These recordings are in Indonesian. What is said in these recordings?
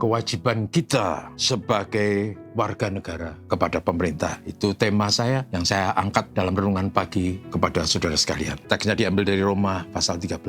kewajiban kita sebagai warga negara kepada pemerintah. Itu tema saya yang saya angkat dalam renungan pagi kepada saudara sekalian. Teksnya diambil dari Roma pasal 13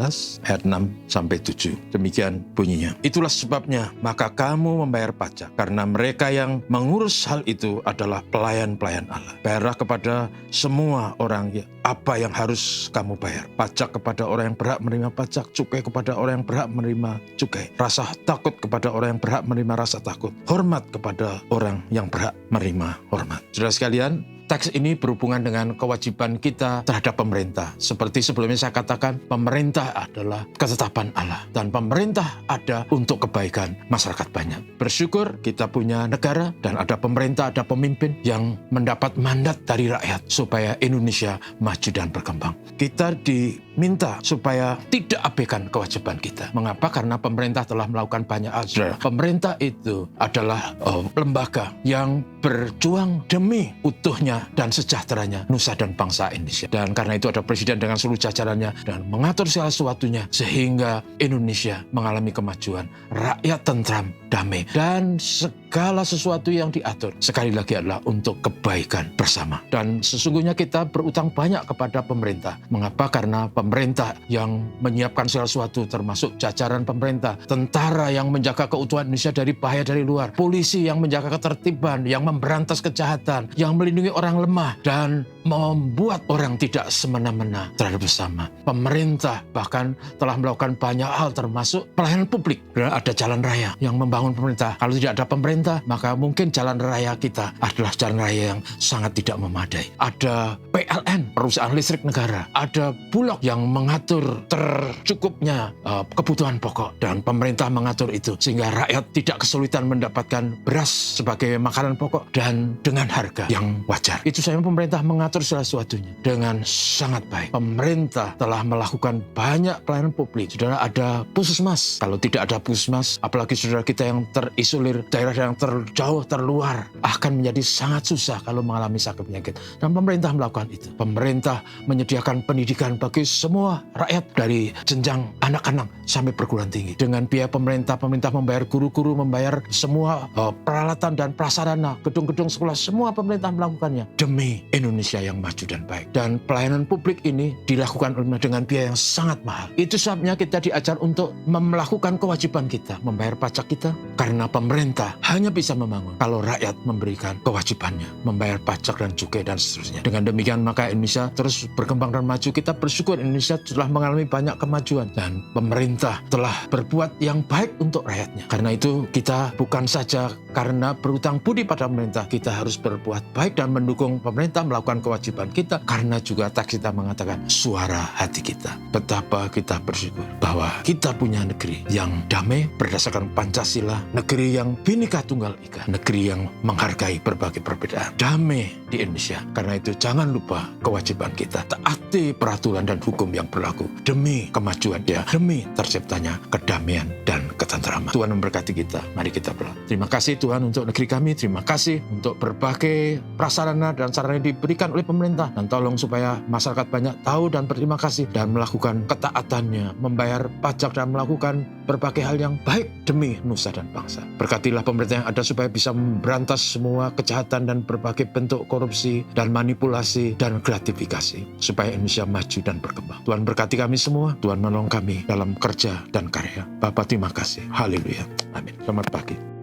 ayat 6 sampai 7. Demikian bunyinya. Itulah sebabnya maka kamu membayar pajak, karena mereka yang mengurus hal itu adalah pelayan-pelayan Allah. Bayarlah kepada semua orang apa yang harus kamu bayar. Pajak kepada orang yang berhak menerima pajak, cukai kepada orang yang berhak menerima cukai. Rasa takut kepada orang yang berhak menerima rasa takut. Hormat kepada orang yang berhak menerima hormat. Saudara sekalian, teks ini berhubungan dengan kewajiban kita terhadap pemerintah. Seperti sebelumnya saya katakan, pemerintah adalah ketetapan Allah. Dan pemerintah ada untuk kebaikan masyarakat banyak. Bersyukur kita punya negara dan ada pemerintah, ada pemimpin yang mendapat mandat dari rakyat supaya Indonesia maju dan berkembang. Kita diminta supaya tidak abaikan kewajiban kita. Mengapa? Karena pemerintah telah melakukan banyak hal. Pemerintah itu adalah lembaga yang berjuang demi utuhnya dan sejahteranya nusa dan bangsa Indonesia. Dan karena itu ada presiden dengan seluruh jajarannya dan mengatur segala sesuatunya sehingga Indonesia mengalami kemajuan, rakyat tentram, damai, dan segala sesuatu yang diatur sekali lagi adalah untuk kebaikan bersama. Dan sesungguhnya kita berutang banyak kepada pemerintah. Mengapa? Karena pemerintah yang menyiapkan segala sesuatu, termasuk jajaran pemerintah, tentara yang menjaga keutuhan Indonesia dari bahaya dari luar, polisi yang menjaga ketertiban, yang memberantas kejahatan, yang melindungi orang lemah, dan membuat orang tidak semena-mena terhadap bersama. Pemerintah bahkan telah melakukan banyak hal termasuk pelayanan publik. Ada jalan raya yang membangun pemerintah. Kalau tidak ada pemerintah, maka mungkin jalan raya kita adalah jalan raya yang sangat tidak memadai. Ada PLN, perusahaan listrik negara. Ada Bulog yang mengatur tercukupnya kebutuhan pokok. Dan pemerintah mengatur itu sehingga rakyat tidak kesulitan mendapatkan beras sebagai makanan pokok dan dengan harga yang wajar. Itu saja pemerintah mengatur segala sesuatunya dengan sangat baik. Pemerintah telah melakukan banyak pelayanan publik. Saudara, ada puskesmas. Kalau tidak ada puskesmas, apalagi saudara kita yang terisolir, daerah yang terjauh, terluar, akan menjadi sangat susah kalau mengalami sakit penyakit. Dan pemerintah melakukan itu. Pemerintah menyediakan pendidikan bagi semua rakyat dari jenjang anak-anak sampai perguruan tinggi. Dengan biaya pemerintah membayar guru-guru, membayar semua peralatan dan prasarana, gedung-gedung sekolah, semua pemerintah melakukannya demi Indonesia yang maju dan baik. Dan pelayanan publik ini dilakukan dengan biaya yang sangat mahal. Itu sebabnya kita diajar untuk melakukan kewajiban kita, membayar pajak kita, karena pemerintah hanya bisa membangun kalau rakyat memberikan kewajibannya, membayar pajak dan cukai dan seterusnya. Dengan demikian maka Indonesia terus berkembang dan maju. Kita bersyukur Indonesia telah mengalami banyak kemajuan dan pemerintah telah berbuat yang baik untuk rakyatnya. Karena itu kita bukan saja karena berutang budi pada pemerintah, kita harus berbuat baik dan mendukung pemerintah melakukan kewajiban kita, karena juga teks kita mengatakan suara hati kita. Betapa kita bersyukur bahwa kita punya negeri yang damai berdasarkan Pancasila, negeri yang Bhinneka Tunggal Ika, negeri yang menghargai berbagai perbedaan, damai di Indonesia. Karena itu jangan lupa kewajiban kita, taati peraturan dan hukum yang berlaku demi kemajuan dia, demi terciptanya kedamaian dan ketentraman. Tuhan memberkati kita. Mari kita berdoa. Terima kasih Tuhan untuk negeri kami, terima kasih untuk berbagai prasarana dan sarana yang diberikan oleh pemerintah, dan tolong supaya masyarakat banyak tahu dan berterima kasih dan melakukan ketaatannya, membayar pajak dan melakukan berbagai hal yang baik demi nusa dan bangsa. Berkatilah pemerintah yang ada supaya bisa memberantas semua kejahatan dan berbagai bentuk korupsi dan manipulasi dan gratifikasi supaya Indonesia maju dan berkembang. Tuhan berkati kami semua, Tuhan menolong kami dalam kerja dan karya. Bapa, terima kasih. Haleluya. Amin. Selamat pagi.